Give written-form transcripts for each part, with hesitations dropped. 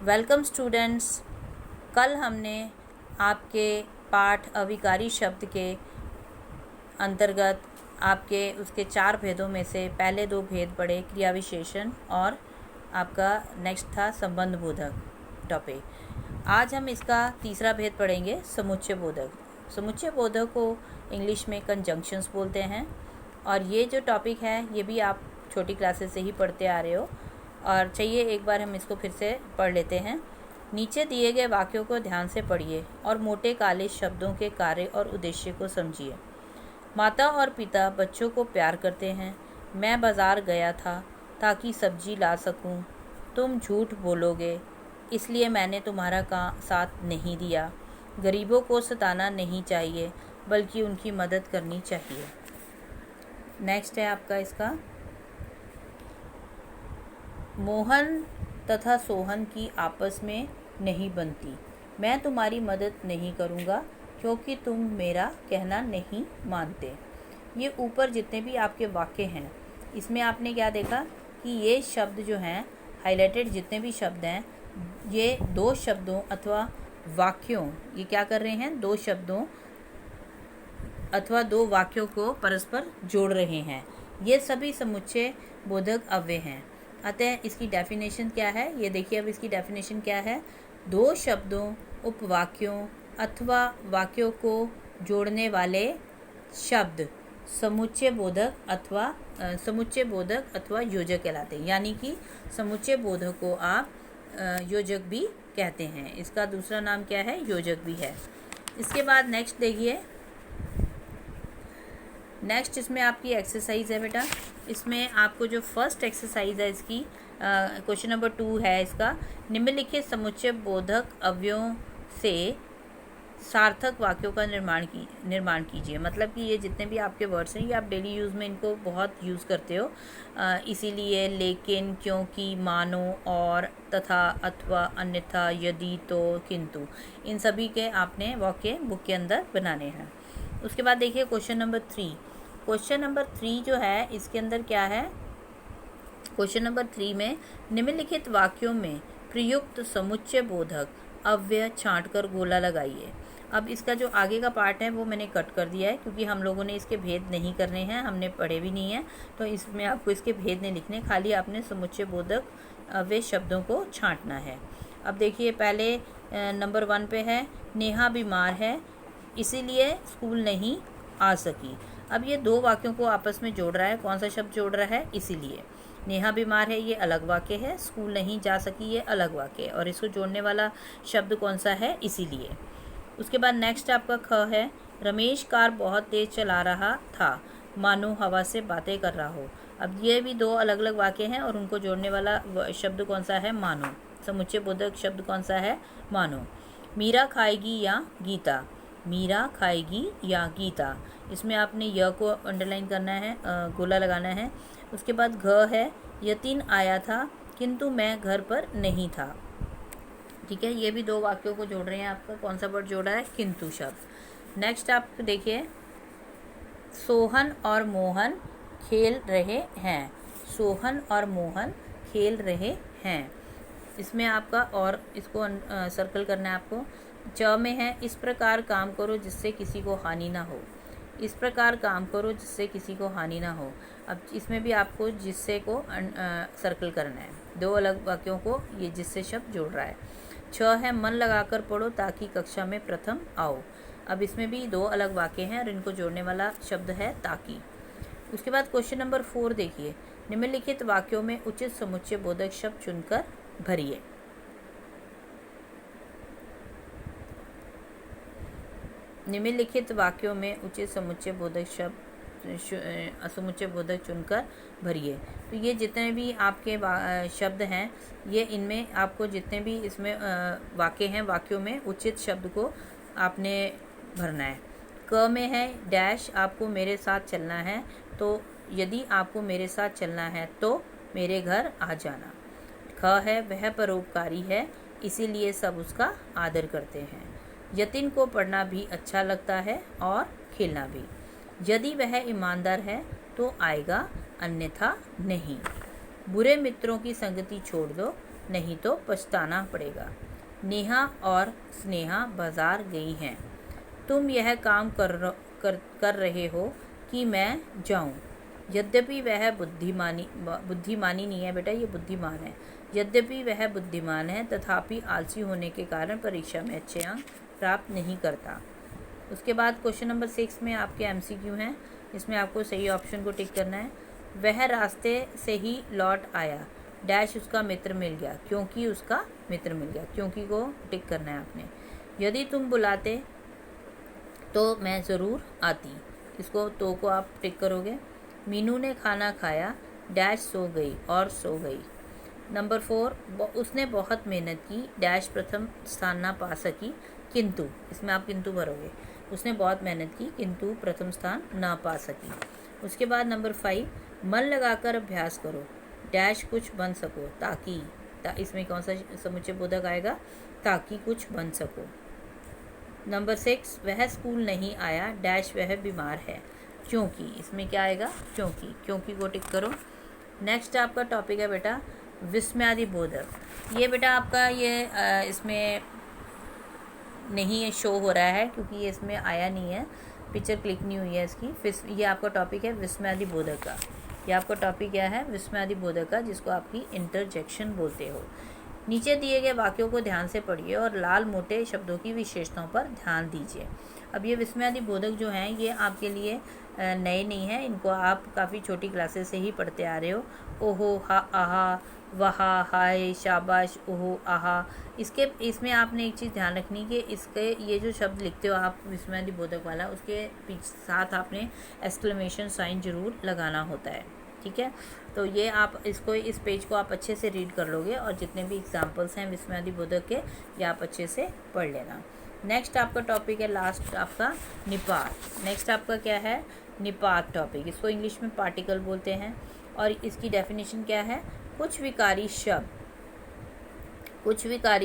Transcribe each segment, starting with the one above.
Welcome students. कल हमने आपके पाठ अविकारी शब्द के अंतर्गत आपके उसके 4 भेदों में से पहले 2 भेद पढ़े, क्रिया विशेषण और आपका नेक्स्ट था संबंध बोधक टॉपिक। आज हम इसका तीसरा भेद पढ़ेंगे, समुच्चय बोधक। समुच्चय बोधक को इंग्लिश में कंजंक्शंस बोलते हैं और ये जो टॉपिक है ये भी आप छोटी क्लासेस से ही पढ़ते आ रहे हो। और चाहिए एक बार हम इसको फिर से पढ़ लेते हैं। नीचे दिए गए वाक्यों को ध्यान से पढ़िए और मोटे काले शब्दों के कार्य और उद्देश्य को समझिए। माता और पिता बच्चों को प्यार करते हैं। मैं बाज़ार गया था ताकि सब्जी ला सकूं। तुम झूठ बोलोगे इसलिए मैंने तुम्हारा साथ नहीं दिया। गरीबों को सताना नहीं चाहिए बल्कि उनकी मदद करनी चाहिए। नेक्स्ट है आपका इसका, मोहन तथा सोहन की आपस में नहीं बनती। मैं तुम्हारी मदद नहीं करूँगा क्योंकि तुम मेरा कहना नहीं मानते। ये ऊपर जितने भी आपके वाक्य हैं इसमें आपने क्या देखा कि ये शब्द जो हैं हाईलाइटेड, जितने भी शब्द हैं ये 2 शब्दों अथवा वाक्यों, ये क्या कर रहे हैं, 2 शब्दों अथवा 2 वाक्यों को परस्पर जोड़ रहे हैं। ये सभी समुच्चय बोधक अव्यय हैं। अतः इसकी डेफिनेशन क्या है, ये देखिए। अब इसकी डेफिनेशन क्या है, 2 शब्दों, उपवाक्यों अथवा वाक्यों को जोड़ने वाले शब्द समुच्चय बोधक अथवा योजक कहलाते हैं। यानी कि समुच्चय बोधक को आप योजक भी कहते हैं। इसका दूसरा नाम क्या है, योजक भी है। इसके बाद नेक्स्ट देखिए। नेक्स्ट इसमें आपकी एक्सरसाइज है बेटा। इसमें आपको जो फर्स्ट एक्सरसाइज है इसकी क्वेश्चन नंबर 2 है इसका, निम्नलिखित समुच्चय बोधक अवयवों से सार्थक वाक्यों का निर्माण कीजिए। मतलब कि ये जितने भी आपके वर्ड्स हैं ये आप डेली यूज़ में इनको बहुत यूज़ करते हो, इसीलिए, लेकिन, क्योंकि, मानो, और, तथा, अथवा, अन्यथा, यदि, तो, किंतु, इन सभी के आपने वाक्य बुक के अंदर बनाने हैं। उसके बाद देखिए क्वेश्चन नंबर 3। क्वेश्चन नंबर 3 जो है इसके अंदर क्या है, क्वेश्चन नंबर 3 में निम्नलिखित वाक्यों में प्रयुक्त समुच्चय बोधक अव्यय छांटकर गोला लगाइए। अब इसका जो आगे का पार्ट है वो मैंने कट कर दिया है क्योंकि हम लोगों ने इसके भेद नहीं करने हैं, हमने पढ़े भी नहीं है, तो इसमें आपको इसके भेद नहीं लिखने, खाली आपने समुच्चय बोधक अव्यय शब्दों को छांटना है। अब देखिए पहले नंबर 1 पे है, नेहा बीमार है इसीलिए स्कूल नहीं आ सकी। अब ये 2 वाक्यों को आपस में जोड़ रहा है। कौन सा शब्द जोड़ रहा है, इसीलिए। नेहा बीमार है ये अलग वाक्य है, स्कूल नहीं जा सकी ये अलग वाक्य है, और इसको जोड़ने वाला शब्द कौन सा है, इसीलिए। उसके बाद नेक्स्ट आपका ख है, रमेश कार बहुत तेज चला रहा था मानो हवा से बातें कर रहा हो। अब ये भी 2 अलग अलग वाक्य हैं और उनको जोड़ने वाला शब्द कौन सा है, मानो। समुच्चय बोधक शब्द कौन सा है, मानो। मीरा खाएगी या गीता, मीरा खाएगी या गीता, इसमें आपने य को अंडरलाइन करना है, गोला लगाना है। उसके बाद घ है, यतीन आया था किंतु मैं घर पर नहीं था। ठीक है, ये भी 2 वाक्यों को जोड़ रहे हैं। आपका कौन सा वर्ड जोड़ा है, किंतु शब्द। नेक्स्ट आप देखिए, सोहन और मोहन खेल रहे हैं, सोहन और मोहन खेल रहे हैं। इसमें आपका और इसको सर्कल करना है आपको। च में है, इस प्रकार काम करो जिससे किसी को हानि ना हो, इस प्रकार काम करो जिससे किसी को हानि ना हो। अब इसमें भी आपको जिससे को सर्कल करना है। 2 अलग वाक्यों को ये जिससे शब्द जोड़ रहा है। छ है, मन लगाकर पढ़ो ताकि कक्षा में प्रथम आओ। अब इसमें भी 2 अलग वाक्य हैं और इनको जोड़ने वाला शब्द है ताकि। उसके बाद क्वेश्चन नंबर 4 देखिए, निम्नलिखित वाक्यों में उचित समुच्चय बोधक शब्द चुनकर भरिए। निम्नलिखित वाक्यों में उचित समुच्चय बोधक चुनकर भरिए। तो ये जितने भी आपके शब्द हैं ये इनमें आपको जितने भी इसमें वाक्य हैं, वाक्यों में उचित शब्द को आपने भरना है। क में है, डैश आपको मेरे साथ चलना है, तो यदि आपको मेरे साथ चलना है तो मेरे घर आ जाना। ख है, वह परोपकारी है इसीलिए सब उसका आदर करते हैं। यतीन को पढ़ना भी अच्छा लगता है और खेलना भी। यदि वह ईमानदार है तो आएगा अन्यथा नहीं। बुरे मित्रों की संगति छोड़ दो, नहीं तो पछताना पड़ेगा। नेहा और स्नेहा बाजार गई हैं। तुम यह काम कर रहे हो कि मैं जाऊं। यद्यपि वह बुद्धिमानी नहीं है बेटा, ये बुद्धिमान है। यद्यपि वह बुद्धिमान है तथापि आलसी होने के कारण परीक्षा में अच्छे अंक प्राप्त नहीं करता। उसके बाद क्वेश्चन नंबर 6 में आपके MCQ हैं। इसमें आपको सही ऑप्शन को टिक करना है। वह रास्ते से ही लौट आया, डैश उसका मित्र मिल गया, क्योंकि उसका मित्र मिल गया। क्योंकि को टिक करना है आपने। यदि तुम बुलाते तो मैं ज़रूर आती, इसको तो को आप टिक करोगे। मीनू ने खाना खाया, डैश सो गई और सो गई। नंबर 4, उसने बहुत मेहनत की, डैश प्रथम स्थान ना पा सकी, किंतु, इसमें आप किंतु भरोगे। उसने बहुत मेहनत की किंतु प्रथम स्थान ना पा सकी। उसके बाद नंबर 5, मन लगाकर अभ्यास करो, डैश कुछ बन सको, ताकि, इसमें कौन सा समुच्चय बोधक आएगा, ताकि कुछ बन सको। नंबर 6, वह स्कूल नहीं आया, डैश वह बीमार है, क्योंकि, इसमें क्या आएगा, क्योंकि को टिक करो। नेक्स्ट आपका टॉपिक है बेटा विस्मयादि बोधक। ये बेटा आपका ये इसमें नहीं शो हो रहा है क्योंकि ये इसमें आया नहीं है, पिक्चर क्लिक नहीं हुई है इसकी। ये आपका टॉपिक है विस्मयादि बोधक का। ये आपका टॉपिक क्या है, विस्मयादि बोधक का, जिसको आपकी इंटरजेक्शन बोलते हो। नीचे दिए गए वाक्यों को ध्यान से पढ़िए और लाल मोटे शब्दों की विशेषताओं पर ध्यान दीजिए। अब ये विस्मयादि बोधक जो हैं ये आपके लिए नए नहीं हैं, इनको आप काफ़ी छोटी क्लासेस से ही पढ़ते आ रहे हो। ओहो, हा, आहा, वहा, हाय, शाबाश, ओहो, आहा। इसमें आपने एक चीज़ ध्यान रखनी कि इसके ये जो शब्द लिखते हो आप विस्मयादि बोधक वाला, उसके साथ आपने एक्सक्लेमेशन साइन जरूर लगाना होता है, ठीक है। तो ये आप इसको, इस पेज को आप अच्छे से रीड कर लोगे और जितने भी एग्जाम्पल्स हैं विस्मयादि बोधक के, ये आप अच्छे से पढ़ लेना। नेक्स्ट आपका टॉपिक है लास्ट आपका निपात। नेक्स्ट आपका क्या है, निपात टॉपिक। इसको इंग्लिश में पार्टिकल बोलते हैं और इसकी डेफिनेशन क्या है, कुछ विकारी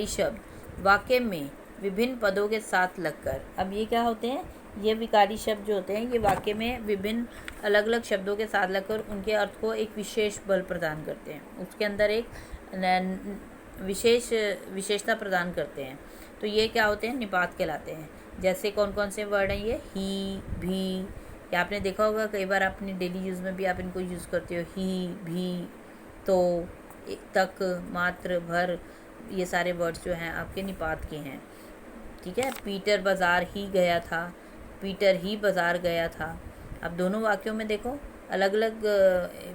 शब्द वाक्य में विभिन्न पदों के साथ लगकर। अब ये क्या होते हैं, ये विकारी शब्द जो होते हैं ये वाक्य में विभिन्न अलग अलग शब्दों के साथ लगकर उनके अर्थ को एक विशेष बल प्रदान करते हैं, उसके अंदर एक विशेषता प्रदान करते हैं। तो ये क्या होते हैं, निपात कहलाते हैं। जैसे कौन कौन से वर्ड हैं ये, ही, भी, या आपने देखा होगा कई बार अपनी डेली यूज़ में भी आप इनको यूज़ करते हो, ही, भी, तो, तक, मात्र, भर, ये सारे वर्ड्स जो हैं आपके निपात के हैं, ठीक है। पीटर बाज़ार ही गया था, पीटर ही बाज़ार गया था। अब दोनों वाक्यों में देखो अलग अलग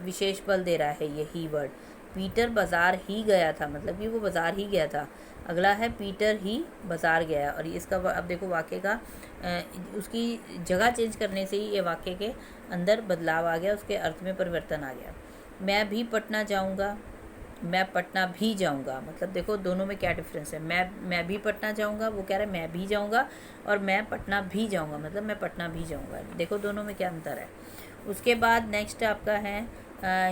विशेष बल दे रहा है ये ही वर्ड। पीटर बाज़ार ही गया था मतलब कि वो बाज़ार ही गया था। अगला है पीटर ही बाज़ार गया, और इसका अब देखो वाक्य का उसकी जगह चेंज करने से ही ये वाक्य के अंदर बदलाव आ गया, उसके अर्थ में परिवर्तन आ गया। मैं भी पटना जाऊंगा, मैं पटना भी जाऊंगा, मतलब देखो दोनों में क्या डिफरेंस है। मैं भी पटना जाऊंगा, वो कह रहा है मैं भी जाऊंगा, और मैं पटना भी जाऊंगा मतलब मैं पटना भी जाऊंगा। देखो दोनों में क्या अंतर है। उसके बाद नेक्स्ट आपका है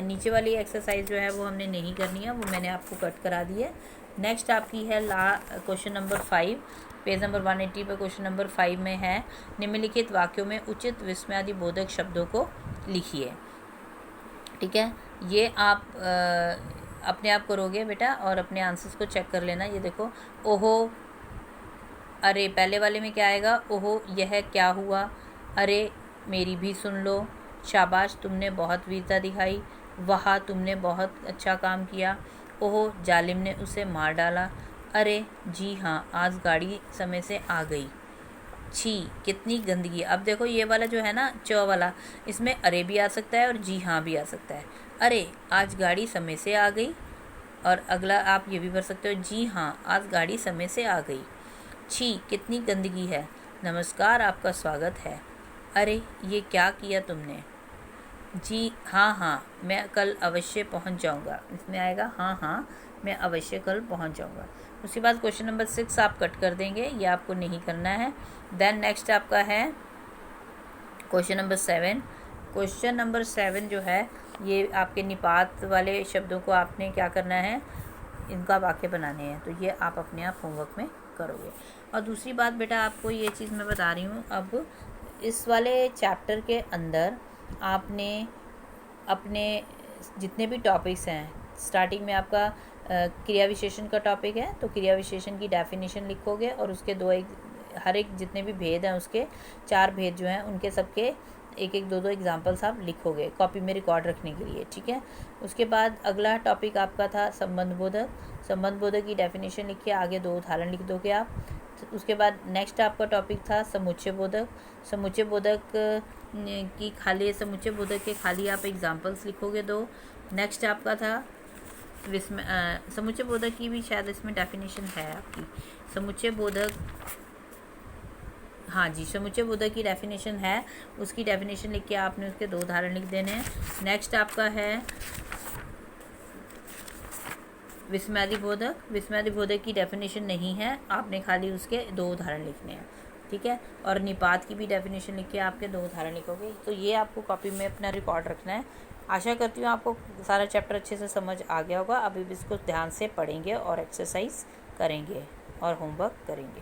नीचे वाली एक्सरसाइज जो है वो हमने नहीं करनी है, वो मैंने आपको कट करा दी है। नेक्स्ट आपकी है क्वेश्चन नंबर 5, पेज नंबर 180 पर क्वेश्चन नंबर 5 में है, निम्नलिखित वाक्यों में उचित विस्मयादि बोधक शब्दों को लिखिए, ठीक है। ये आप अपने आप करोगे बेटा और अपने आंसर्स को चेक कर लेना। ये देखो, ओहो, अरे, पहले वाले में क्या आएगा, ओहो यह क्या हुआ, अरे मेरी भी सुन लो, शाबाश तुमने बहुत वीरता दिखाई, वाह तुमने बहुत अच्छा काम किया, ओहो जालिम ने उसे मार डाला, अरे जी हाँ आज गाड़ी समय से आ गई, छी कितनी गंदगी। अब देखो ये वाला जो है ना च वाला, इसमें अरे भी आ सकता है और जी हाँ भी आ सकता है। अरे आज गाड़ी समय से आ गई, और अगला आप ये भी भर सकते हो, जी हाँ आज गाड़ी समय से आ गई। छी कितनी गंदगी है, नमस्कार आपका स्वागत है। अरे ये क्या किया तुमने, जी हाँ मैं कल अवश्य पहुंच जाऊंगा। इसमें आएगा हाँ मैं अवश्य कल पहुंच जाऊंगा। उसके बाद क्वेश्चन नंबर 6 आप कट कर देंगे, ये आपको नहीं करना है। देन नेक्स्ट आपका है क्वेश्चन नंबर 7। क्वेश्चन नंबर 7 जो है ये आपके निपात वाले शब्दों को आपने क्या करना है, इनका वाक्य बनाने हैं, तो ये आप अपने आप होमवर्क में करोगे। और दूसरी बात बेटा आपको ये चीज़ मैं बता रही हूँ, अब इस वाले चैप्टर के अंदर आपने अपने जितने भी टॉपिक्स हैं स्टार्टिंग में आपका क्रिया विशेषण का टॉपिक है, तो क्रिया विशेषण की डेफिनेशन लिखोगे और उसके हर एक जितने भी भेद हैं उसके 4 भेद जो हैं उनके सबके एक एक दो एग्जाम्पल्स आप लिखोगे कॉपी में रिकॉर्ड रखने के लिए, ठीक है। उसके बाद अगला टॉपिक आपका था संबंध बोधक। संबंध बोधक की डेफिनेशन लिखिए, आगे 2 उदाहरण लिख दोगे आप। उसके बाद नेक्स्ट आपका टॉपिक था समुच्चय बोधक। समुच्चय बोधक की खाली समुच्चय बोधक के खाली आप एग्जाम्पल्स लिखोगे 2। नेक्स्ट आपका था समुच्चय बोधक की भी शायद इसमें डेफिनेशन है आपकी। समुच्चय बोधक, हाँ जी, समुच्चय बोधक की डेफिनेशन है, उसकी डेफिनेशन लिख के आपने उसके 2 उदाहरण लिख देने हैं। नेक्स्ट आपका है विस्मयादि बोधक। विस्मयादि बोधक की डेफिनेशन नहीं है, आपने खाली उसके 2 उदाहरण लिखने हैं, ठीक है। और निपात की भी डेफिनेशन लिख के आपके 2 उदाहरण लिखोगे। तो ये आपको कॉपी में अपना रिकॉर्ड रखना है। आशा करती हूँ आपको सारा चैप्टर अच्छे से समझ आ गया होगा। अभी भी इसको ध्यान से पढ़ेंगे और एक्सरसाइज करेंगे और होमवर्क करेंगे।